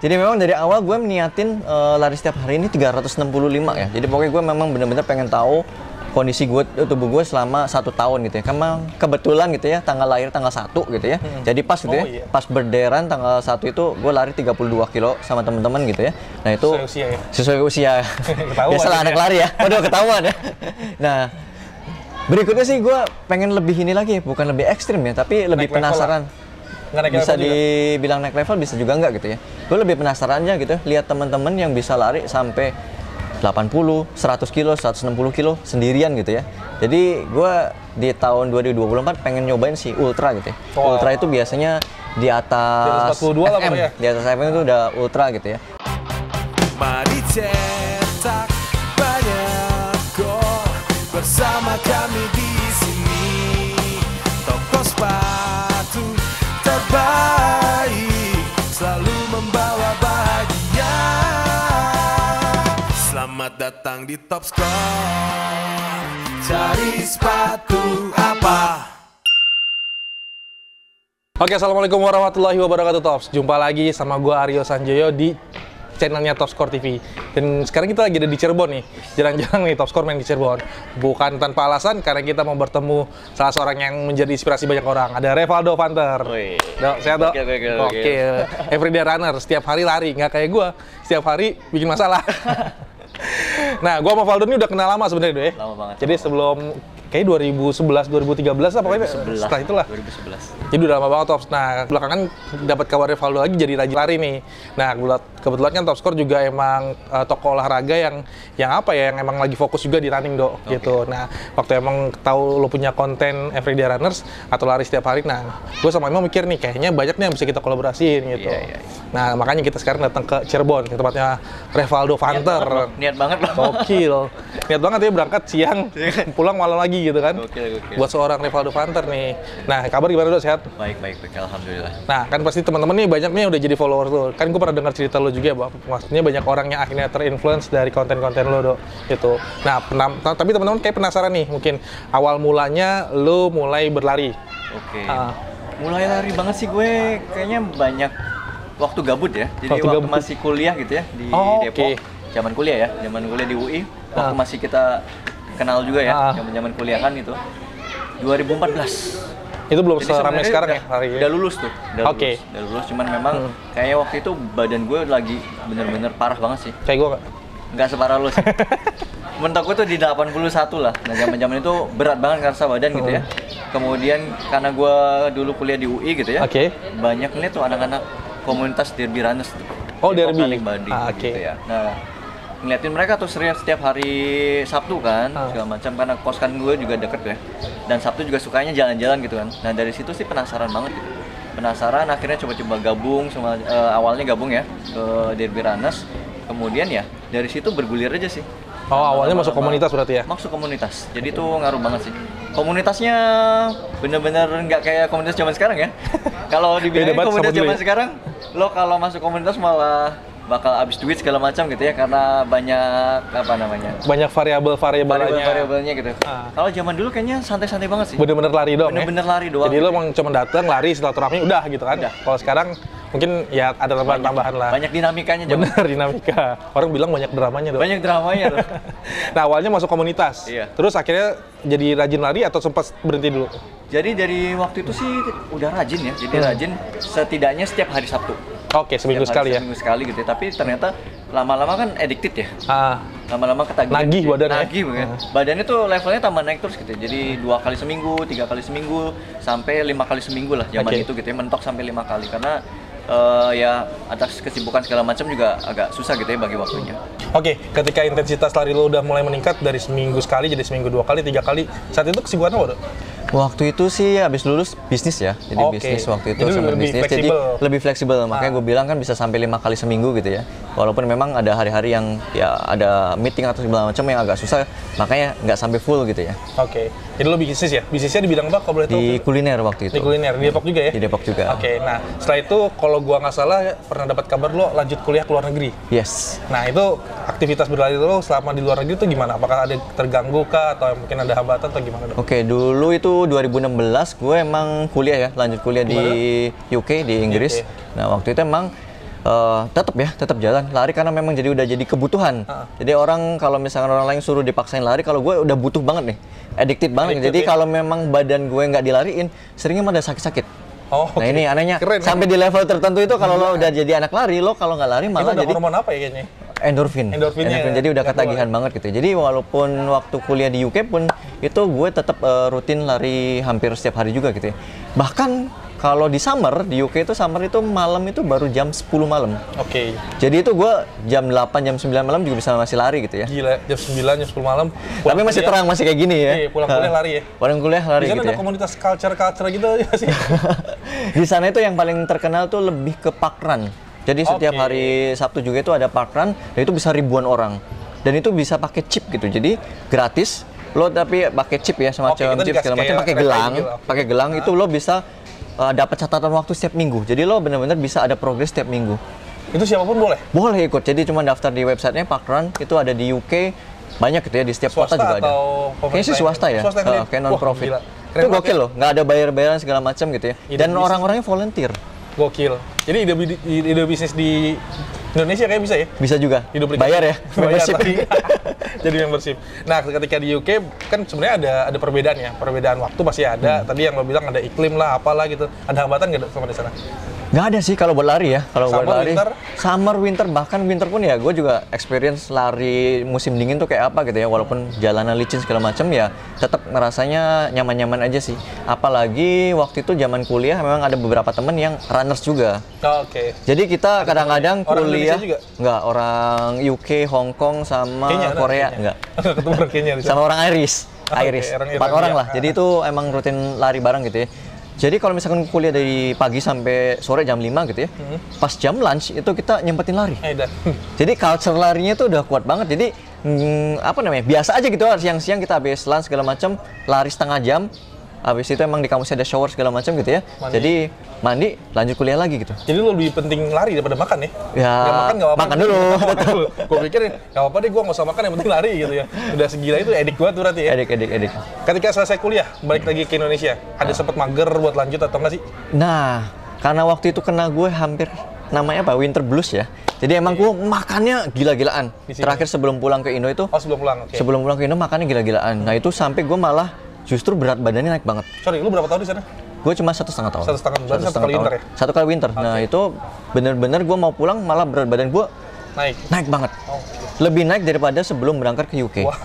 Jadi memang dari awal gue niatin lari setiap hari ini 365 ya. Jadi pokoknya gue memang benar-benar pengen tahu kondisi gue, tubuh gue selama 1 tahun gitu ya. Karena kebetulan gitu ya, tanggal lahir tanggal 1 gitu ya. Jadi pas gitu ya, pas berderan tanggal 1 itu gue lari 32 kilo sama teman-teman gitu ya. Nah itu sesuai usia ya? Sesuai usia. Biasalah anak lari ya. Waduh ketahuan ya. Nah berikutnya sih gue pengen lebih ini lagi, bukan lebih ekstrim ya, tapi lebih penasaran. Bisa dibilang naik level, bisa juga enggak gitu ya. Gue lebih penasaran aja gitu ya, lihat teman-teman yang bisa lari sampai 80, 100 kilo, 160 kilo sendirian gitu ya. Jadi gue di tahun 2024 pengen nyobain si ultra gitu ya. Ultra itu biasanya di atas 42 lah FM, ya. di atas FM itu udah ultra gitu ya. Mari cetak banyak gol bersama kami di sini. Toko sepatu terbaik selalu membawa bahagia. Selamat datang di Top Score. Cari sepatu apa? Oke, assalamualaikum warahmatullahi wabarakatuh, Tops. Jumpa lagi sama gue Aryo Sanjoyo di channelnya Top Score TV. Dan sekarang kita lagi ada di Cirebon nih. Jarang-jarang nih Top Score main di Cirebon. Bukan tanpa alasan, karena kita mau bertemu salah seorang yang menjadi inspirasi banyak orang. Ada Revaldo Vanter. Dok, sehat dok? Oke. Everyday runner, setiap hari lari. Nggak kayak gue, setiap hari bikin masalah. Nah, gue sama Valdo ini udah kenal lama sebenarnya, Dok ya. Lama banget. Jadi sebelum kayak 2011, 2013 lah pokoknya 2011 setelah itulah. 2011. Jadi udah lama banget Tops. Nah, belakangan dapat kabar Revaldo lagi jadi rajin lari nih. Nah, kebetulan kan Top Score juga emang toko olahraga yang apa ya, yang emang lagi fokus juga di running, Dok, gitu. Nah, waktu emang tahu lo punya konten Everyday Runners atau lari setiap hari, nah, gue sama emang mikir nih kayaknya banyak nih yang bisa kita kolaborasiin gitu. Iya. Nah, makanya kita sekarang datang ke Cirebon, ke tempatnya Revaldo Vanter. Niat banget loh. Gokil. Niat banget ya berangkat siang, pulang malam lagi gitu kan. Gokil. Buat seorang Revaldo Vanter nih. Nah, kabar gimana, Dok? Sehat? Baik, alhamdulillah. Nah, kan pasti teman-teman nih banyak nih udah jadi follower lo. Kan gue pernah dengar cerita lo juga, maksudnya banyak orang yang akhirnya terinfluence dari konten-konten lo, Dok. Gitu. Nah, tapi teman-teman kayak penasaran nih, mungkin awal mulanya lo mulai berlari. Oke. Mulai lari banget sih gue, kayaknya banyak waktu gabut ya. Jadi waktu masih kuliah gitu ya di Depok. Zaman kuliah ya, zaman kuliah di UI. Waktu masih kita kenal juga ya, zaman kuliah kan itu. 2014. Itu belum seramai sekarang ya hari ini? Udah lulus tuh, udah lulus, cuman memang kayaknya waktu itu badan gue lagi bener-bener parah banget sih. Kayak gue nggak separah lu sih. Mentok gue tuh di 81 lah. Nah, zaman-zaman itu berat banget karena badan gitu ya. Kemudian karena gue dulu kuliah di UI gitu ya, banyak nih tuh anak-anak komunitas Derby Runners tuh. Oh, Derby. Gitu ya. Nah, ngeliatin mereka tuh setiap hari Sabtu kan, segala macam, karena kos kan gue juga deket ya, dan Sabtu juga sukanya jalan-jalan gitu kan. Nah dari situ sih penasaran banget gitu, akhirnya coba-coba gabung sama awalnya gabung ya ke Derby Runners, kemudian ya dari situ bergulir aja sih. Awalnya masuk komunitas berarti ya? Masuk komunitas, jadi tuh ngaruh banget sih. Komunitasnya bener-bener nggak kayak komunitas zaman sekarang ya. Kalau dibilang komunitas zaman sekarang, lo kalau masuk komunitas malah bakal habis duit segala macam gitu ya, karena banyak variabelnya gitu. Kalau zaman dulu kayaknya santai-santai banget sih. Bener-bener lari doang. Lari doang. Jadi lo emang cuma datang lari silaturahmi udah gitu kan. Kalau sekarang mungkin ya ada tambahan lah. Banyak dinamikanya. Bener, dinamika. Orang bilang banyak dramanya dong. Banyak dramanya tuh. Nah, awalnya masuk komunitas. Iya. Terus akhirnya jadi rajin lari atau sempat berhenti dulu? Jadi dari waktu itu sih udah rajin ya. Jadi rajin setidaknya setiap hari Sabtu. Oke, seminggu sekali ya? Seminggu sekali gitu ya, tapi ternyata lama-lama kan addicted ya. Lama-lama ketagihan. Nagih badannya. Nagih banget. Badannya tuh levelnya tambah naik terus gitu. Jadi 2 kali seminggu, 3 kali seminggu, sampai 5 kali seminggu lah zaman itu gitu ya. Mentok sampai 5 kali, karena ya atas kesibukan segala macam juga agak susah gitu ya bagi waktunya. Oke, ketika intensitas lari lo udah mulai meningkat dari seminggu sekali jadi seminggu 2 kali, 3 kali, saat itu kesibukan apa, Dok? Waktu itu sih habis lulus bisnis ya, jadi bisnis waktu itu sama bisnis, jadi lebih fleksibel. Makanya gue bilang kan bisa sampai 5 kali seminggu gitu ya. Walaupun memang ada hari-hari yang ya ada meeting atau segala macam yang agak susah, makanya nggak sampai full gitu ya. Oke, jadi lo bisnis ya? Bisnisnya di bidang apa kalau boleh tahu? Di kuliner waktu itu. Di kuliner, di Depok juga ya? Di Depok juga. Oke, nah setelah itu kalau gua nggak salah pernah dapat kabar lo lanjut kuliah ke luar negeri. Yes. Nah itu aktivitas berlari lo selama di luar negeri itu gimana? Apakah ada terganggu kah atau mungkin ada hambatan atau gimana, Dok? Oke, dulu itu 2016 gue emang kuliah ya, lanjut kuliah di UK, di Inggris. Nah waktu itu emang tetap jalan lari karena memang udah jadi kebutuhan. Jadi orang kalau misalkan orang lain suruh dipaksain lari, kalau gue udah butuh banget nih, addicted banget. Jadi kalau memang badan gue nggak dilariin, seringnya malah sakit-sakit. Nah ini anehnya, keren, sampai di level tertentu itu kalau lo udah jadi anak lari, lo kalau nggak lari malah itu ada jadi hormon apa ya kayaknya? Endorfinnya. Jadi udah ketagihan banget gitu. Jadi walaupun waktu kuliah di UK pun itu gue tetap rutin lari hampir setiap hari juga gitu ya. Bahkan kalau di summer, di UK itu summer itu malam itu baru jam 10 malam. Oke. Jadi itu gue jam 8, jam 9 malam juga bisa masih lari gitu ya. Gila, jam 9, jam 10 malam. Tapi masih terang, masih kayak gini ya. Iya, pulang kuliah lari ya. Pulang kuliah lari gitu gitu ada ya. komunitas culture gitu aja sih. Di sana itu yang paling terkenal tuh lebih ke parkrun. Jadi setiap hari Sabtu juga itu ada parkrun, dan itu bisa ribuan orang. Dan itu bisa pakai chip gitu. Jadi gratis. Lo tapi pakai chip ya, semacam chip segala macam, pakai gelang itu lo bisa dapat catatan waktu setiap minggu. Jadi lo benar-benar bisa ada progres setiap minggu. Itu siapapun boleh? Boleh ikut. Jadi cuma daftar di websitenya Parkrun. Itu ada di UK, banyak gitu ya, di setiap swasta kota juga ada. Kayaknya sih swasta ya, kayak non profit. Itu gokil loh, nggak ada bayar-bayaran segala macam gitu ya. Dan orang-orangnya volunteer. Gokil. Jadi ide bisnis di Indonesia kayak bisa ya? Bisa juga. Hidup bayar ya, membership. Jadi membership. Nah, ketika di UK kan sebenarnya ada perbedaan ya. Perbedaan waktu pasti ada. Tadi yang lo bilang ada iklim lah, apalah gitu. Ada hambatan nggak sama di sana? Nggak ada sih kalau buat lari ya. Kalau buat lari, winter? summer, winter, bahkan winter pun ya, gue juga experience lari musim dingin tuh kayak apa gitu ya. Walaupun jalanan licin segala macam ya, tetap ngerasanya nyaman-nyaman aja sih. Apalagi waktu itu zaman kuliah memang ada beberapa temen yang runners juga. Oke. Jadi kita kadang-kadang kuliah, juga? Nggak, orang UK, Hong Kong, sama Kenya, Korea, Kenya. nggak. Ketemu orang Kenya di sana. Sama orang Irish. Oke, 4 orang lah. Jadi itu emang rutin lari bareng gitu ya. Jadi kalau misalkan kuliah dari pagi sampai sore jam 5 gitu ya, pas jam lunch itu kita nyempetin lari. Jadi culture larinya tuh udah kuat banget. Jadi apa namanya, biasa aja gitu, siang-siang kita habis lunch segala macam, lari setengah jam. Habis itu emang di kampusnya ada shower segala macam gitu ya. Jadi mandi, lanjut kuliah lagi gitu. Jadi lo lebih penting lari daripada makan ya? Ya, nggak makan nggak apa-apa. makan dulu. Gue pikir nggak apa-apa deh, gue nggak usah makan, yang penting lari gitu ya. Udah segila itu edik banget tuh berarti ya? Edik. Ketika selesai kuliah, balik lagi ke Indonesia, ada sempet mager buat lanjut atau nggak sih? Nah, karena waktu itu kena gue hampir, namanya apa, winter blues ya. Jadi emang gue makannya gila-gilaan. Terakhir sebelum pulang ke Indo itu, sebelum pulang, oke. Sebelum pulang ke Indo makannya gila-gilaan. Nah itu sampai gue malah justru berat badannya naik banget. Sorry, lu berapa tahun di sana? Gue cuma 1,5 tahun. 1,5 berarti 1 kali winter ya? 1 kali winter. Nah itu bener-bener gue mau pulang malah berat badan gue naik banget. Lebih naik daripada sebelum berangkat ke UK. Wah.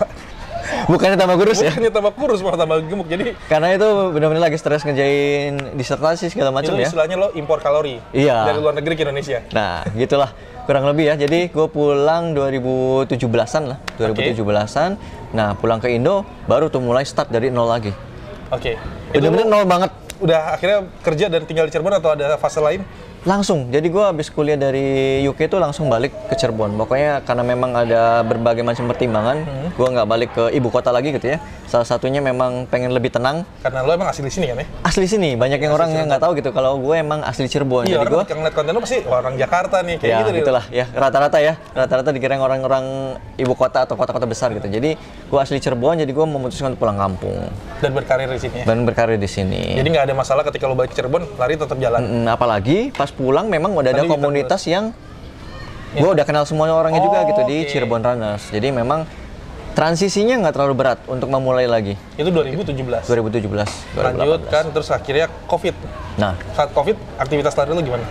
Bukannya tambah kurus ya? Bukannya tambah kurus, malah tambah gemuk. Jadi karena itu benar-benar lagi stres ngerjain disertasi segala macam ya. Itu istilahnya lo impor kalori dari luar negeri ke Indonesia. Nah, gitulah kurang lebih ya. Jadi gue pulang 2017-an lah, 2017-an. Nah, pulang ke Indo baru tuh mulai start dari nol lagi. Oke. Bener-bener nol banget. Udah akhirnya kerja dan tinggal di Cirebon atau ada fase lain? Langsung, jadi gue habis kuliah dari UK itu langsung balik ke Cirebon. Pokoknya karena memang ada berbagai macam pertimbangan, gue nggak balik ke ibu kota lagi gitu ya. Salah satunya memang pengen lebih tenang. Karena lo emang asli sini kan ya? Asli sini, banyak yang orang nggak tahu gitu. Kalau gue emang asli Cirebon. Iya, jadi gue ngeliat konten lo pasti orang Jakarta nih, kayak ya, gitu. Itulah ya, rata-rata dikira orang-orang ibu kota atau kota-kota besar gitu. Jadi gue asli Cirebon, jadi gue memutuskan untuk pulang kampung. Dan berkarir di sini ya? Dan berkarir di sini. Jadi nggak ada masalah ketika lo balik ke Cirebon, lari tetap jalan? Apalagi pas pulang memang udah ada komunitas yang gue udah kenal semua orangnya juga gitu di Cirebon Runners. Jadi memang transisinya nggak terlalu berat untuk memulai lagi. Itu 2017? 2017. Lanjut kan, terus akhirnya COVID. Nah, saat COVID, aktivitas lari lo gimana?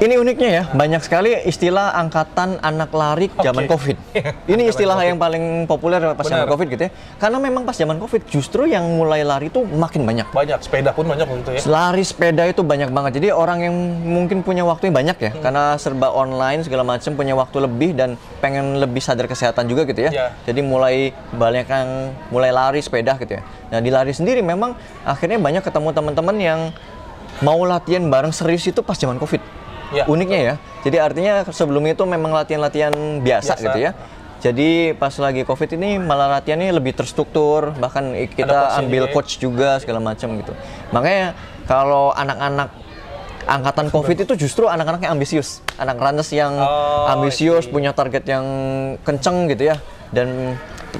Ini uniknya ya, banyak sekali istilah angkatan anak lari zaman COVID. Ini istilah yang paling populer pas zaman COVID gitu ya. Karena memang pas zaman COVID justru yang mulai lari itu makin banyak. Banyak, sepeda pun banyak gitu ya. Lari sepeda itu banyak banget. Jadi orang yang mungkin punya waktu yang banyak ya, karena serba online segala macam, punya waktu lebih dan pengen lebih sadar kesehatan juga gitu ya. Jadi mulai banyak yang mulai lari sepeda gitu ya. Nah di lari sendiri memang akhirnya banyak ketemu teman-teman yang mau latihan bareng serius itu pas zaman COVID. Uniknya ya, jadi artinya sebelumnya itu memang latihan-latihan biasa gitu ya. Jadi pas lagi COVID ini malah latihannya lebih terstruktur, bahkan kita ambil coach juga segala macam gitu. Makanya kalau anak-anak angkatan COVID itu justru anak-anak yang ambisius, anak runners yang ambisius, punya target yang kenceng gitu ya. Dan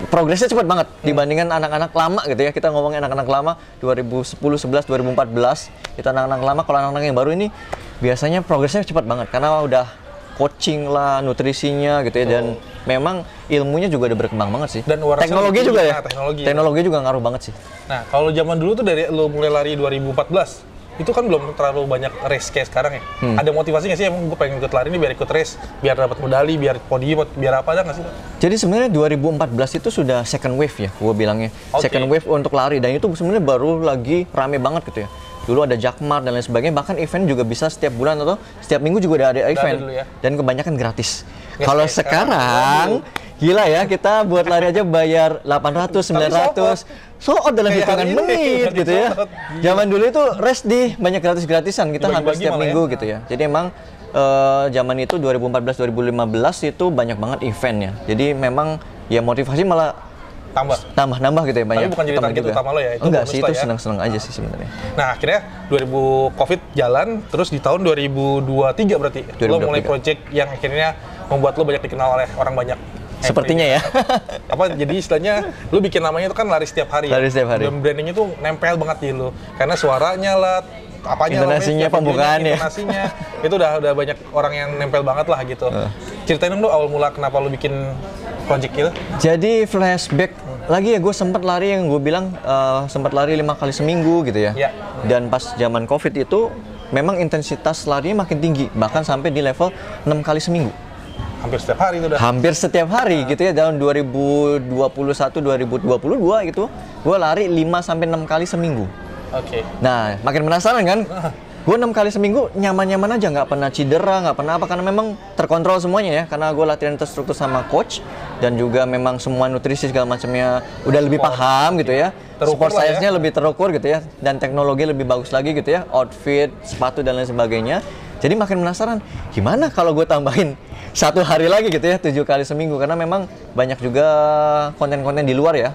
progresnya cepat banget dibandingkan anak-anak lama gitu ya. Kita ngomongin anak-anak lama 2010, 11, 2014. Itu anak-anak lama. Kalau anak-anak yang baru ini biasanya progresnya cepat banget karena udah coaching lah, nutrisinya gitu ya, dan memang ilmunya juga udah berkembang banget sih. Dan warasnya teknologi lebih juga tinggi. ya. Nah, teknologi. Teknologi juga ngaruh banget sih. Nah, kalau zaman dulu tuh dari lo mulai lari 2014, itu kan belum terlalu banyak race kayak sekarang ya. Ada motivasi nggak sih emang gue pengen ikut lari ini biar ikut race, biar dapat medali, biar podium, biar apa, ada nggak sih? Jadi sebenarnya 2014 itu sudah second wave ya, gue bilangnya. Oke. Second wave untuk lari, dan itu sebenarnya baru lagi rame banget gitu ya. Dulu ada Jakmar dan lain sebagainya, bahkan event juga bisa setiap bulan atau setiap minggu juga udah ada event. dulu ya. Dan kebanyakan gratis. Yes, Kalau yes, sekarang gila ya, kita buat lari aja bayar 800, 900. Sold out dalam Kayak hitungan hari ini menit udah gitu ya. sold out. Zaman dulu itu race di banyak gratis-gratisan, kita hampir Dibagi-bagi setiap malah ya. minggu gitu ya. Jadi emang zaman itu 2014-2015 itu banyak banget eventnya. Jadi memang ya motivasi malah tambah gitu ya, banyak. Tapi bukan jadi teman target juga. utama lo ya, itu Enggak bonus sih, lah itu ya. seneng-seneng aja sih sebenarnya. Nah, akhirnya 2000 Covid jalan, terus di tahun 2023 berarti lo 2023. mulai project yang akhirnya membuat lo banyak dikenal oleh orang banyak. Sepertinya ya. Apa jadi istilahnya lo bikin namanya itu kan lari setiap hari. Lari setiap hari. Dan brandingnya tuh nempel banget di lo. Karena suaranya lah, apanya lah, Intonasinya, setiap videonya, pembukaannya. intonasinya itu udah banyak orang yang nempel banget lah gitu. Ceritain dong lo awal mula kenapa lo bikin project itu. Jadi flashback lagi ya, gue sempat lari yang gue bilang sempat lari 5 kali seminggu gitu ya. Iya. Dan pas zaman Covid itu memang intensitas larinya makin tinggi, bahkan sampai di level 6 kali seminggu. Hampir setiap hari itu udah. Hampir setiap hari gitu ya, tahun 2021 2022 gitu. Gue lari 5 sampai 6 kali seminggu. Oke. Nah, makin penasaran kan? Gue 6 kali seminggu nyaman-nyaman aja, nggak pernah cedera, nggak pernah apa, karena memang terkontrol semuanya ya, karena gue latihan terstruktur sama coach, dan juga memang semua nutrisi segala macamnya udah lebih paham gitu ya. Terukur Sport lah ya. science-nya lebih terukur gitu ya, dan teknologi lebih bagus lagi gitu ya, outfit, sepatu dan lain sebagainya. Jadi makin penasaran, gimana kalau gue tambahin 1 hari lagi gitu ya, 7 kali seminggu, karena memang banyak juga konten-konten di luar ya.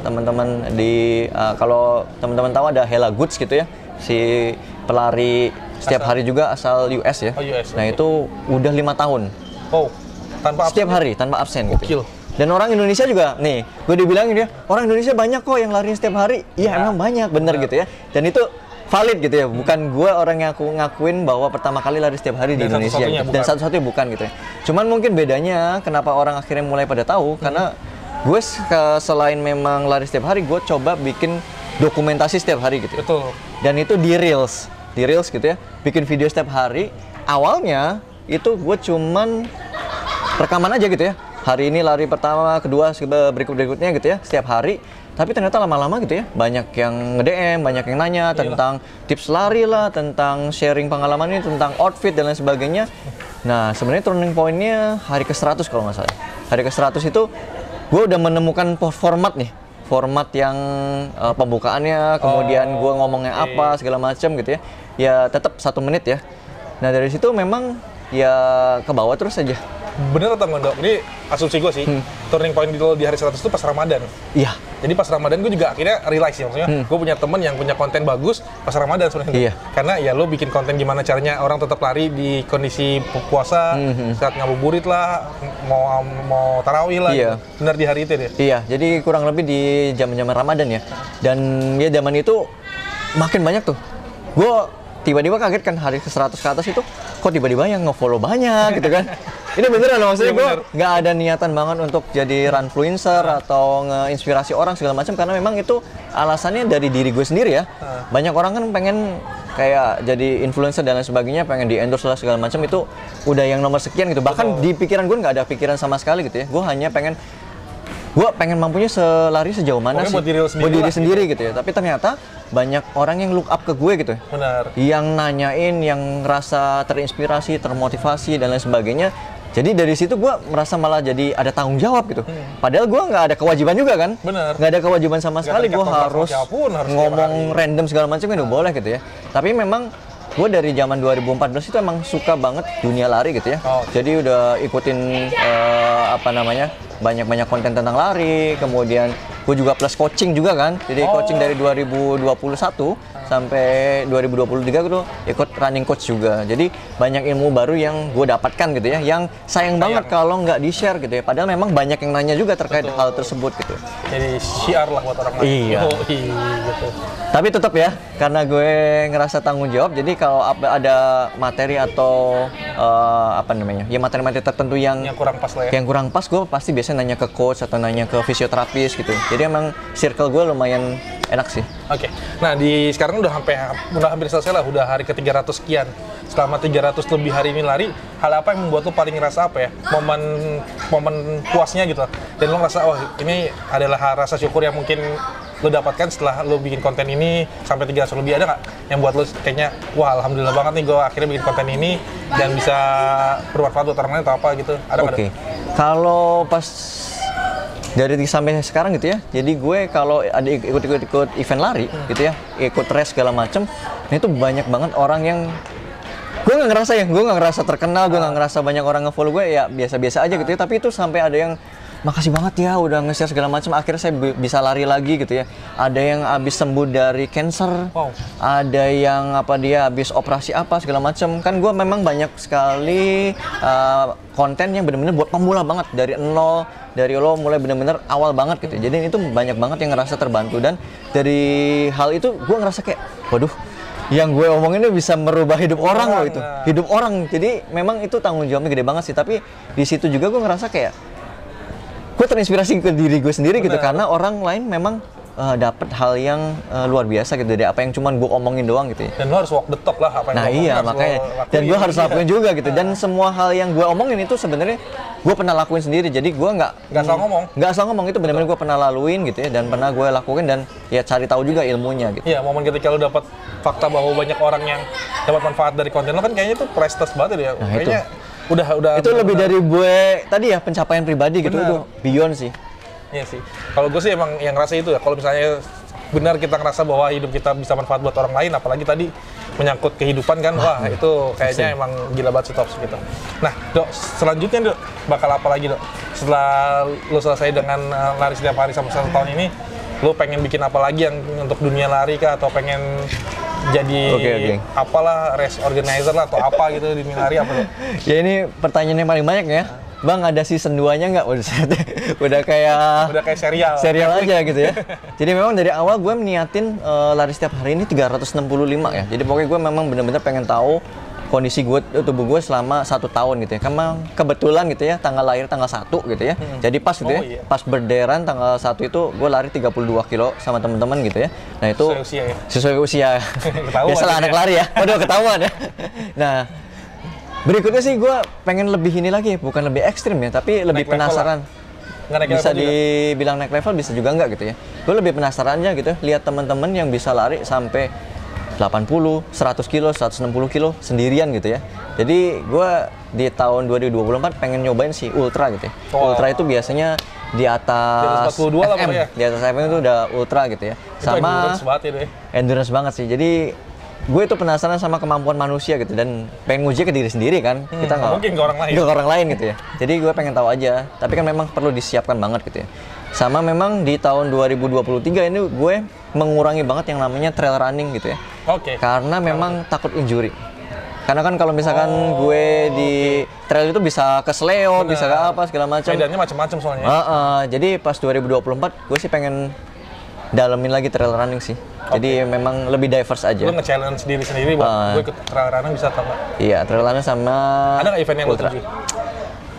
Teman-teman di kalau teman-teman tahu ada Hela Goods gitu ya, si pelari setiap hari juga asal US ya. Oh, US, Nah oke. itu udah 5 tahun Oh, tanpa setiap absen. hari tanpa absen Gokil. gitu. Dan orang Indonesia juga, nih, gue dibilangin dia, orang Indonesia banyak kok yang lari setiap hari. Iya, emang banyak, bener gitu ya. Dan itu valid gitu ya, bukan gue orang yang aku ngakuin bahwa pertama kali lari setiap hari di Dan Indonesia satu-satunya, gitu. Dan bukan. satu-satunya bukan gitu ya. Cuman mungkin bedanya kenapa orang akhirnya mulai pada tahu, karena gue selain memang lari setiap hari, gue coba bikin dokumentasi setiap hari gitu ya. Betul. Dan itu di Reels gitu ya, bikin video setiap hari. Awalnya itu gue cuman rekaman aja gitu ya, hari ini lari pertama, kedua, berikutnya gitu ya, setiap hari. Tapi ternyata lama-lama gitu ya, banyak yang nge-DM, banyak yang nanya tentang tips lari lah, tentang sharing pengalaman ini, tentang outfit dan lain sebagainya. Nah, sebenarnya turning point-nya hari ke-100 kalau nggak salah. Hari ke-100 itu gue udah menemukan format nih, format yang pembukaannya, kemudian gue ngomongnya apa, segala macam gitu ya. Ya tetap 1 menit ya. Nah dari situ memang ya ke bawah terus aja. Bener atau enggak, Dok? Ini asumsi gue sih. Turning point di hari 100 itu pas Ramadan. Iya. Jadi pas Ramadan gue juga akhirnya realize ya, maksudnya gue punya temen yang punya konten bagus pas Ramadan sebenarnya. Iya. Karena ya lo bikin konten gimana caranya orang tetap lari di kondisi puasa, saat ngabuburit lah, mau tarawih lah. Iya. Gitu. Bener di hari itu deh. Iya, jadi kurang lebih di zaman-zaman Ramadan ya. Dan ya zaman itu makin banyak tuh. Gue tiba-tiba kaget kan hari ke-100 ke atas itu, kok tiba-tiba yang nge-follow banyak gitu kan. Ini beneran loh, maksudnya Iya, gue bener. nggak ada niatan banget untuk jadi runfluencer atau nge-inspirasi orang segala macam, karena memang itu alasannya dari diri gue sendiri ya. Banyak orang kan pengen kayak jadi influencer dan lain sebagainya, pengen di-endorse lah segala macam, itu udah yang nomor sekian gitu. Bahkan di pikiran gue nggak ada pikiran sama sekali gitu ya. Gue hanya pengen mampunya selari sejauh mana Pokoknya sih, buat diri lo sendiri buat diri lah, sendiri gitu ya. Tapi ternyata banyak orang yang look up ke gue gitu ya, Benar. yang nanyain, yang ngerasa terinspirasi, termotivasi dan lain sebagainya. Jadi dari situ gue merasa malah jadi ada tanggung jawab gitu. Padahal gue nggak ada kewajiban juga kan. Bener. Nggak ada kewajiban sama Nggak sekali. terikat Gue kontrak sama harus siapapun, harus tiap ngomong hari. random segala macam kan udah boleh gitu ya. Tapi memang gue dari zaman 2014 itu emang suka banget dunia lari gitu ya. Oh. Jadi udah ikutin banyak-banyak konten tentang lari, kemudian gue juga plus coaching juga kan. Jadi coaching dari 2021 sampai 2023 gue tuh ikut running coach juga. Jadi banyak ilmu baru yang gue dapatkan gitu ya, yang sayang banget kalau nggak di-share gitu ya. Padahal memang banyak yang nanya juga terkait hal tersebut gitu. Jadi syiar lah buat orang lain. Iya. Gitu. Tapi tetap ya, karena gue ngerasa tanggung jawab, jadi kalau ada materi atau apa namanya, ya materi-materi tertentu yang kurang pas lah ya. Yang kurang pas, gue pasti biasanya nanya ke coach atau nanya ke fisioterapis gitu. Jadi emang circle gue lumayan enak sih. Oke. Nah, sekarang udah hampir selesai lah, udah hari ke-300 sekian. Selama 300 lebih hari ini lari, hal apa yang membuat lo paling ngerasa apa ya? Momen puasnya gitu. Dan lo ngerasa, oh ini adalah rasa syukur yang mungkin lo dapatkan setelah lo bikin konten ini sampai 300 lebih. Ada nggak yang buat lo kayaknya, wah alhamdulillah banget nih gue akhirnya bikin konten ini dan bisa bermanfaat buat orang lain atau apa gitu? Ada nggak? Oke. Kalau pas dari sampai sekarang gitu ya, jadi gue kalau ada ikut event lari gitu ya, ikut race segala macem, nah itu banyak banget orang yang gue nggak ngerasa terkenal, gue nggak ngerasa banyak orang nge-follow gue, ya biasa-biasa aja gitu ya. Tapi itu sampai ada yang makasih banget ya udah nge-share segala macam, akhirnya saya bisa lari lagi gitu ya. Ada yang habis sembuh dari cancer, ada yang dia habis operasi apa segala macam. Kan gue memang banyak sekali konten yang benar-benar buat pemula banget, dari nol, dari lo mulai benar-benar awal banget gitu. Jadi itu banyak banget yang ngerasa terbantu, dan dari hal itu gue ngerasa kayak, waduh, yang gue omongin ini bisa merubah hidup orang loh itu, hidup orang. Jadi memang itu tanggung jawabnya gede banget sih. Tapi di situ juga gue ngerasa kayak gue terinspirasi ke diri gue sendiri gitu, karena orang lain memang dapat hal yang luar biasa gitu dari apa yang cuman gue omongin doang gitu ya. Dan lo harus walk the talk lah apa yang nah iya makanya, dan gue harus lakuin juga gitu. Dan semua hal yang gue omongin itu sebenarnya gue pernah lakuin sendiri, jadi gue nggak salah ngomong, itu benar-benar gue pernah laluin gitu ya, dan pernah gue lakuin, dan ya cari tahu juga ilmunya gitu. Iya, momen ketika lo dapat fakta bahwa banyak orang yang dapat manfaat dari konten lo, kan kayaknya itu priceless banget ya. Nah, kayaknya udah itu lebih dari gue tadi ya, pencapaian pribadi gitu, itu beyond sih. Iya sih. Kalau gue sih emang yang ngerasa itu ya, kalau misalnya benar kita ngerasa bahwa hidup kita bisa manfaat buat orang lain, apalagi tadi menyangkut kehidupan kan, wah itu kayaknya emang gila banget sih Tops gitu. Nah Dok, selanjutnya Dok, bakal apa lagi Dok? Setelah lo selesai dengan lari setiap hari sama 1 tahun ini, lo pengen bikin apa lagi yang untuk dunia lari kah? Atau pengen jadi apalah, race organizer lah atau apa gitu di dunia lari apa Dok? Ya ini pertanyaan yang paling banyak ya. Bang, ada season 2-nya nggak? Udah kayak serial aja gitu ya. Jadi memang dari awal gue niatin lari setiap hari ini 365 ya. Jadi pokoknya gue memang bener-bener pengen tahu kondisi tubuh gue selama 1 tahun gitu ya. Karena kebetulan gitu ya, tanggal lahir tanggal 1 gitu ya. Jadi pas gitu ya, pas berderan tanggal 1 itu gue lari 32 kilo sama teman-teman gitu ya. Nah itu sesuai usia. Biasalah anak lari ya. Waduh, ketahuan ya. Nah, berikutnya sih gue pengen lebih ini lagi, bukan lebih ekstrim ya, tapi lebih penasaran. Bisa dibilang naik level, bisa juga enggak gitu ya. Gue lebih penasaran aja gitu, lihat teman-teman yang bisa lari sampai 80, 100 kilo, 160 kilo sendirian gitu ya. Jadi gue di tahun 2024 pengen nyobain si ultra gitu ya. Ultra itu biasanya di atas 42 lah FM, ya. di atas FM itu udah ultra gitu ya. Sama endurance banget sih. Jadi gue itu penasaran sama kemampuan manusia gitu, dan pengen nguji ke diri sendiri kan. Kita nggak mungkin ke orang lain gitu ya. Jadi gue pengen tahu aja, tapi kan memang perlu disiapkan banget gitu ya. Sama memang di tahun 2023 ini gue mengurangi banget yang namanya trail running gitu ya. Karena memang takut injury. Karena kan kalau misalkan gue di trail itu bisa kesleo, bisa ke apa segala macam. Medannya macam-macam soalnya. Jadi pas 2024 gue sih pengen dalamin lagi trail running sih. Jadi memang lebih diverse aja. Lu nge-challenge diri sendiri buat gue ikut trail running bisa atau enggak? Iya, trail running sama ada nggak event yang lo tuju?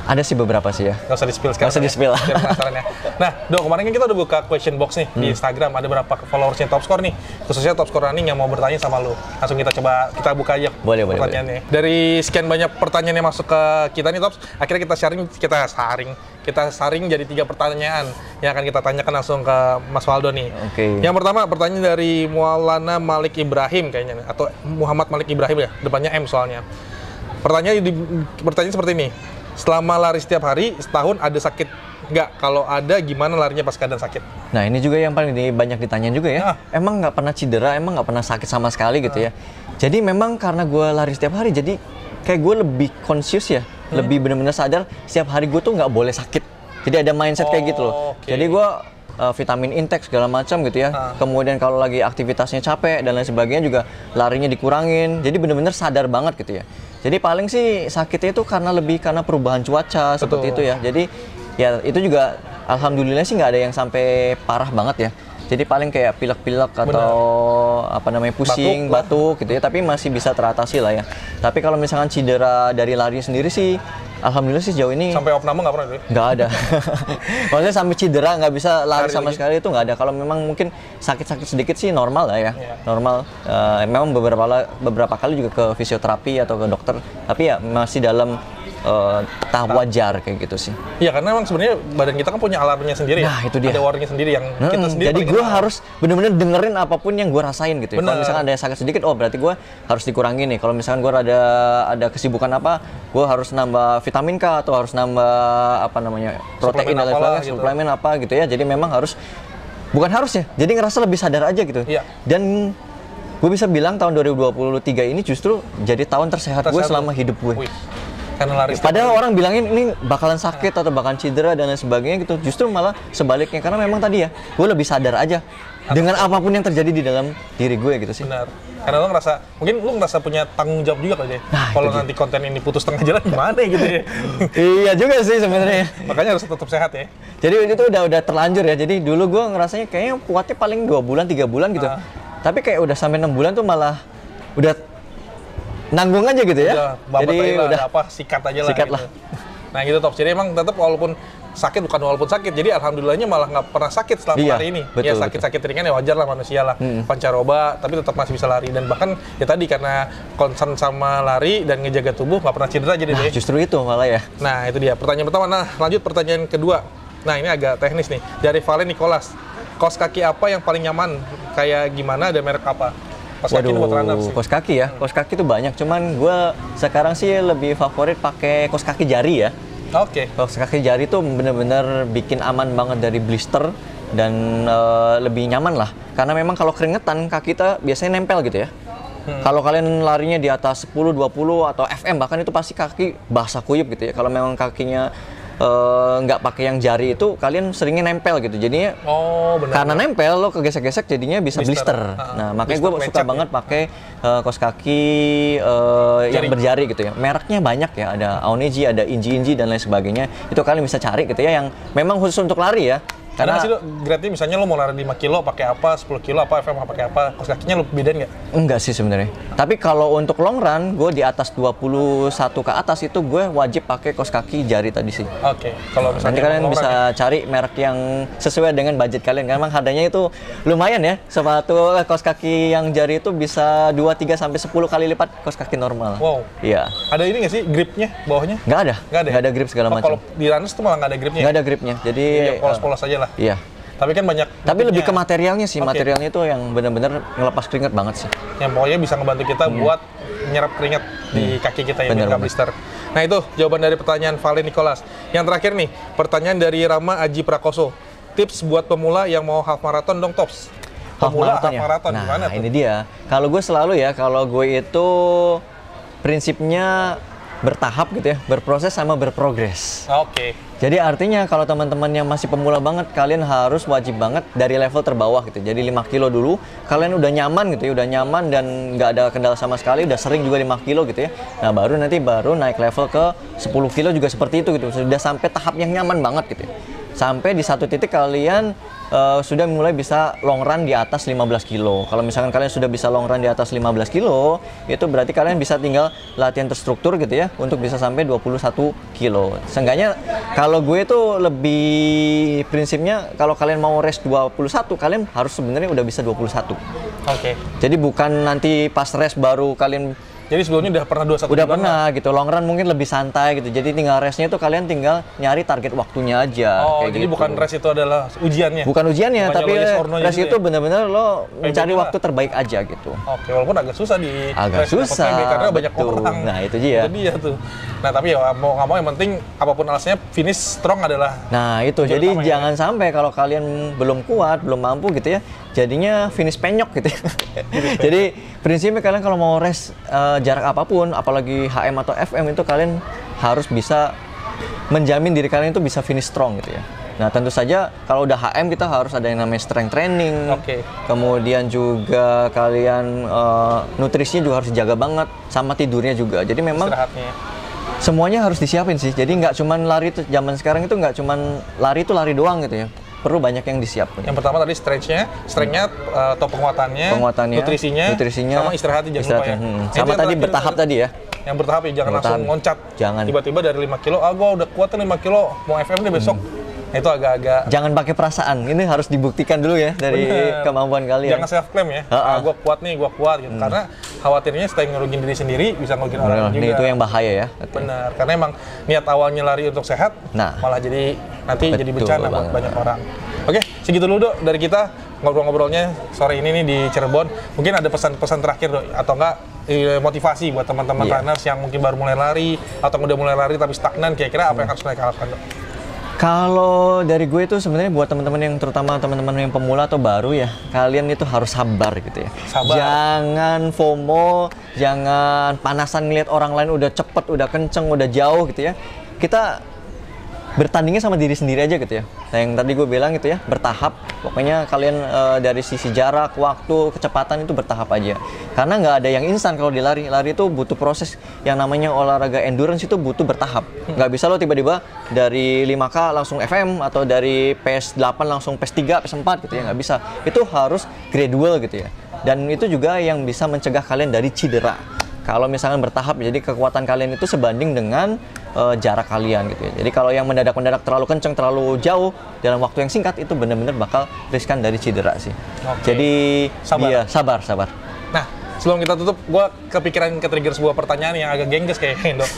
Ada sih beberapa sih ya. Nggak usah di-spill sekarang. Nggak usah di-spill. Ya. Penasaran ya. Nah, Dok, kemarin kan kita udah buka question box nih di Instagram. Ada berapa followersnya Top Score nih? Khususnya Top Score Running yang mau bertanya sama lo. Langsung kita buka aja pertanyaannya. Dari sekian banyak pertanyaan yang masuk ke kita nih Tops, akhirnya kita saring jadi 3 pertanyaan yang akan kita tanyakan langsung ke Mas Waldo nih. Yang pertama, pertanyaan dari Maulana Malik Ibrahim kayaknya nih, atau Muhammad Malik Ibrahim ya, depannya M soalnya. Pertanyaan seperti ini. Selama lari setiap hari, setahun ada sakit nggak? Kalau ada, gimana larinya pas keadaan sakit? Nah, ini juga yang paling banyak ditanyain juga ya. Emang nggak pernah cedera, emang nggak pernah sakit sama sekali gitu ya. Jadi memang karena gue lari setiap hari, jadi kayak gue lebih conscious ya. Lebih benar-benar sadar setiap hari gue tuh nggak boleh sakit. Jadi ada mindset kayak gitu loh. Jadi gue vitamin intake segala macam gitu ya. Kemudian kalau lagi aktivitasnya capek dan lain sebagainya juga larinya dikurangin. Jadi bener-bener sadar banget gitu ya. Jadi paling sih sakitnya itu karena perubahan cuaca seperti itu ya. Jadi ya itu juga alhamdulillah sih nggak ada yang sampai parah banget ya. Jadi paling kayak pilek-pilek atau apa namanya pusing, batuk gitu ya, tapi masih bisa teratasi lah ya. Tapi kalau misalkan cedera dari lari sendiri sih, alhamdulillah sih sejauh ini sampai opname nggak pernah deh? Nggak ada. Maksudnya sampai cedera nggak bisa lari sama sekali itu nggak ada. Kalau memang mungkin sakit-sakit sedikit sih normal lah ya, normal. Memang beberapa kali juga ke fisioterapi atau ke dokter, tapi ya masih dalam tahap wajar kayak gitu sih. Iya, karena emang sebenarnya badan kita kan punya alarmnya sendiri Nah, ya. itu dia. Ada warningnya sendiri yang kita sendiri. Jadi gue harus bener-bener dengerin apapun yang gue rasain gitu ya. Kalau misalkan ada yang sakit sedikit, oh berarti gue harus dikurangin nih. Kalau misalkan gue ada kesibukan apa, gue harus nambah vitamin K atau harus nambah apa namanya protein dan lain sebagainya, suplemen apa gitu ya. Jadi memang harus, bukan harus ya. Jadi ngerasa lebih sadar aja gitu. Iya. Dan gue bisa bilang tahun 2023 ini justru jadi tahun tersehat gue selama hidup gue. Wih. Karena lari. Padahal orang bilangin ini bakalan sakit atau bakalan cedera dan lain sebagainya gitu. Justru malah sebaliknya, karena memang tadi ya, gue lebih sadar aja dengan apapun yang terjadi di dalam diri gue gitu sih. Benar. Karena lo ngerasa, mungkin lo ngerasa punya tanggung jawab juga kali ya. Nah, kalau nanti konten ini putus tengah jalan gimana gitu ya. Iya juga sih sebenarnya. Makanya harus tetap sehat ya. Jadi itu udah terlanjur ya. Jadi dulu gue ngerasanya kayaknya kuatnya paling 2 bulan, 3 bulan gitu. Tapi kayak udah sampai 6 bulan tuh malah udah nanggung aja gitu ya. Jadi udah apa, sikat aja lah. Sikat gitu. lah. Nah gitu Tops. Jadi emang tetap walaupun sakit, bukan walaupun sakit, jadi alhamdulillahnya malah nggak pernah sakit selama hari ini. Betul, ya sakit-sakit ringan ya wajar lah, manusia lah. Pancaroba, tapi tetap masih bisa lari. Dan bahkan ya tadi karena concern sama lari dan ngejaga tubuh, nggak pernah cedera jadi deh. Justru itu malah ya. Nah itu dia pertanyaan pertama. Nah lanjut pertanyaan kedua. Nah ini agak teknis nih, dari Valen Nicholas. Kaos kaki apa yang paling nyaman? Kayak gimana, ada merek apa? Kaos kaki buat runner sih. Kaos kaki ya, kaos kaki itu banyak. Cuman gue sekarang sih lebih favorit pakai kaos kaki jari ya. Oke. Kaos kaki jari itu bener-bener bikin aman banget dari blister dan lebih nyaman lah. Karena memang kalau keringetan kaki kita biasanya nempel gitu ya. Kalau kalian larinya di atas 10, 20 atau FM bahkan itu pasti kaki basah kuyup gitu ya. Kalau memang kakinya nggak pakai yang jari itu, kalian seringnya nempel gitu. Jadinya karena nempel lo kegesek-gesek jadinya bisa blister. Nah makanya gue suka banget pakai kaos kaki yang berjari gitu ya. Mereknya banyak ya, ada Aoneji, ada Inji dan lain sebagainya. Itu kalian bisa cari gitu ya, yang memang khusus untuk lari ya. Karena sih grade-nya misalnya lo mau lari 5 kilo pakai apa, 10 kilo apa, FM pakai apa, kaos kakinya lo bedain nggak? Enggak sih sebenarnya. Tapi kalau untuk long run, gue di atas 21 ke atas itu gue wajib pakai kaos kaki jari tadi sih. Oke. Kalau misalnya nanti kalian bisa cari merek yang sesuai dengan budget kalian. Karena memang harganya itu lumayan ya. Sepatu kaos kaki yang jari itu bisa 2, 3 sampai 10 kali lipat kaos kaki normal. Wow. Iya. Ada ini nggak sih gripnya bawahnya? Nggak ada. Nggak ada grip segala macam. Kalau di runners tuh malah nggak ada gripnya. Nggak ada gripnya. Jadi polos-polos aja lah. Iya. Tapi kan banyak. Tapi lebih ke materialnya sih. Materialnya itu yang benar-benar ngelepas keringat banget sih. Yang pokoknya bisa ngebantu kita buat menyerap keringat di kaki kita yang nggak blister. Nah itu jawaban dari pertanyaan Valen Nicholas. Yang terakhir nih, pertanyaan dari Rama Aji Prakoso. Tips buat pemula yang mau half marathon dong Tops. Pemula half marathon nah, gimana tuh? Ini dia. Kalau gue selalu ya, kalau gue itu prinsipnya bertahap gitu ya, berproses sama berprogres. Oke. Jadi artinya kalau teman-teman yang masih pemula banget, kalian harus wajib banget dari level terbawah gitu. Jadi 5 kilo dulu, kalian udah nyaman gitu ya, udah nyaman dan nggak ada kendala sama sekali, udah sering juga 5 kilo gitu ya. Nah baru naik level ke 10 kilo juga seperti itu gitu. Sudah sampai tahap yang nyaman banget gitu ya. Sampai di satu titik kalian sudah mulai bisa long run di atas 15 kilo. Kalau misalkan kalian sudah bisa long run di atas 15 kilo, itu berarti kalian bisa tinggal latihan terstruktur gitu ya, untuk bisa sampai 21 kilo. Seenggaknya kalau gue itu lebih prinsipnya, kalau kalian mau race 21, kalian harus sebenarnya udah bisa 21. Oke. Jadi bukan nanti pas race baru kalian. Jadi sebelumnya udah pernah 21 udah pernah gitu, long run mungkin lebih santai gitu. Jadi tinggal race-nya itu kalian tinggal nyari target waktunya aja. Oh, kayak jadi gitu. bukan race itu adalah ujiannya? Bukan ujiannya, bukan tapi race gitu itu ya? benar-benar lo mencari waktu terbaik aja gitu. Oke, walaupun agak susah di agak race susah, karena banyak orang. Nah itu dia. Itu dia tuh. Nah tapi ya mau nggak mau yang penting apapun alasannya finish strong adalah. Nah itu, jadi jangan sampai kalau kalian belum kuat, belum mampu gitu ya, jadinya finish penyok gitu ya. Jadi prinsipnya kalian kalau mau race jarak apapun, apalagi HM atau FM itu kalian harus bisa menjamin diri kalian itu bisa finish strong gitu ya. Nah, tentu saja kalau udah HM kita harus ada yang namanya strength training. Oke. Kemudian juga kalian nutrisinya juga harus dijaga banget, sama tidurnya juga. Jadi memang Istirahatnya. semuanya harus disiapin sih. Jadi nggak cuman lari tuh, zaman sekarang itu nggak cuman lari itu lari doang gitu ya. Perlu banyak yang disiapin. Yang pertama tadi strength-nya atau penguatannya, nutrisinya, sama istirahatnya jangan lupa ya. Sama tadi bertahap tadi ya. Yang bertahap ya, jangan langsung loncat. Jangan. Tiba-tiba dari 5 kilo, gua udah kuat 5 kilo, mau FM deh besok. Nah, itu agak-agak... Jangan pakai perasaan, ini harus dibuktikan dulu ya dari kemampuan kalian. Jangan self-claim ya, gua kuat nih, gua kuat gitu. Karena khawatirnya setelah ngerugin diri sendiri, bisa ngerugin orang juga. Itu yang bahaya ya. Benar, karena emang niat awalnya lari untuk sehat, malah jadi nanti jadi bencana buat banyak orang. Oke, segitu dulu Dok dari kita ngobrol-ngobrolnya sore ini nih di Cirebon. Mungkin ada pesan-pesan terakhir Dok, atau enggak motivasi buat teman-teman runners yang mungkin baru mulai lari atau udah mulai lari tapi stagnan, kira-kira apa yang harus mereka lakukan Dok? Kalau dari gue itu sebenarnya buat teman-teman yang terutama teman-teman yang pemula atau baru ya, kalian itu harus sabar gitu ya. Sabar. Jangan FOMO, jangan panasan ngeliat orang lain udah cepet, udah kenceng, udah jauh gitu ya. Kita bertandingnya sama diri sendiri aja gitu ya. Nah, yang tadi gue bilang gitu ya, bertahap. Pokoknya kalian dari sisi jarak, waktu, kecepatan itu bertahap aja. Karena nggak ada yang instan kalau dilari. Lari itu butuh proses yang namanya olahraga endurance, itu butuh bertahap. Nggak bisa lo tiba-tiba dari 5K langsung FM atau dari PS8 langsung PS3, PS4 gitu ya. Nggak bisa. Itu harus gradual gitu ya. Dan itu juga yang bisa mencegah kalian dari cedera. Kalau misalkan bertahap, jadi kekuatan kalian itu sebanding dengan jarak kalian gitu ya. Jadi kalau yang mendadak-mendadak terlalu kenceng, terlalu jauh dalam waktu yang singkat, itu benar-benar bakal riskan dari cedera sih. Jadi sabar. Nah, sebelum kita tutup, gue kepikiran ke-trigger sebuah pertanyaan yang agak gengges kayaknya Dok.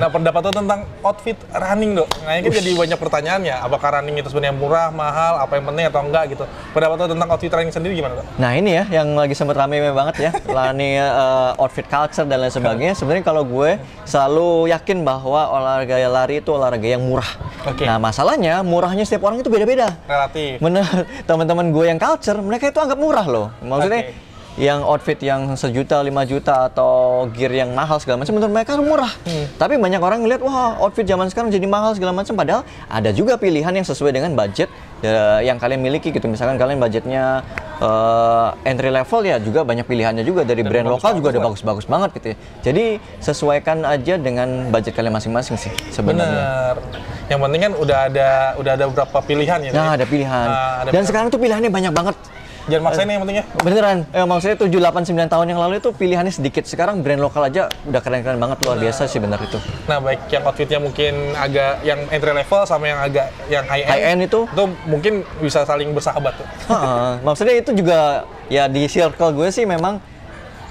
Nah, pendapat lo tentang outfit running Dok. Nah, ini kan jadi banyak pertanyaan ya. Apakah running itu sebenarnya murah, mahal, apa yang penting atau enggak gitu. Pendapat lo tentang outfit running sendiri gimana Dok? Nah, ini ya yang lagi sempat rame banget ya. Running outfit culture dan lain sebagainya. Sebenarnya kalau gue selalu yakin bahwa olahraga lari itu olahraga yang murah. Nah, masalahnya murahnya setiap orang itu beda-beda. Relatif. Bener, teman-teman gue yang culture, mereka itu anggap murah loh. Maksudnya yang outfit yang 1 juta, 5 juta atau gear yang mahal segala macam, menurut mereka murah. Tapi banyak orang ngeliat, wah outfit zaman sekarang jadi mahal segala macam. Padahal ada juga pilihan yang sesuai dengan budget yang kalian miliki gitu. Misalkan kalian budgetnya entry level ya, juga banyak pilihannya juga dari brand lokal juga ada bagus-bagus banget gitu ya. Jadi sesuaikan aja dengan budget kalian masing-masing sih sebenarnya. Bener. Yang penting kan udah ada beberapa pilihan ya. Nah, ada pilihan. Dan sekarang tuh pilihannya banyak banget. Jangan maksain yang pentingnya. Beneran, maksudnya 7, 8, 9 tahun yang lalu itu pilihannya sedikit. Sekarang brand lokal aja udah keren-keren banget, luar biasa sih bener itu. Nah, baik yang outfitnya mungkin agak yang entry level sama yang agak yang high end itu mungkin bisa saling bersahabat tuh. Maksudnya itu juga ya di circle gue sih memang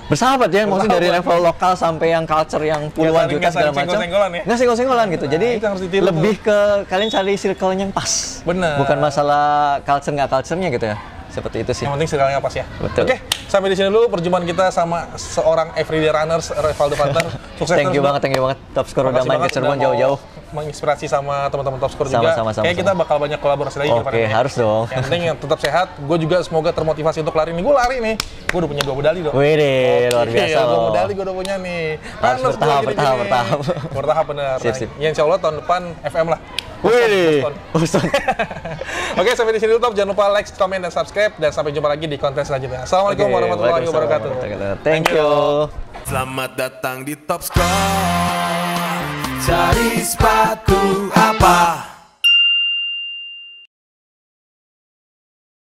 bersahabat ya, maksudnya dari level lokal sampai yang culture yang puluhan juta segala macam. Nggak senggol-senggolan gitu. Jadi lebih ke kalian cari circle yang pas. Bener. Bukan masalah culture nggak culture-nya gitu ya. Seperti itu sih. Yang penting circle-nya pas ya. Betul. Oke, sampai di sini dulu perjumpaan kita sama seorang everyday runners, Revaldo Panther. Sukses thank you banget. Top Score udah main ke Cirebon jauh-jauh. Menginspirasi sama teman-teman Top Score juga. Kayaknya kita bakal banyak kolaborasi lagi ke depannya. Oke, harus dong. Yang penting yang tetap sehat. Gue juga semoga termotivasi untuk lari nih. Gue lari nih. Gue udah punya 2 medali dong. Wih deh, luar biasa loh. 2 medali gue udah punya nih. Harus bertahap. Bertahap bener. Sip. Ya insya Allah tahun depan FM lah. Wih, Oke, sampai di sini dulu Top. Jangan lupa like, comment, dan subscribe. Dan sampai jumpa lagi di konten selanjutnya. Assalamualaikum warahmatullahi wabarakatuh. Thank you. Selamat datang di Top Score. Cari sepatu apa?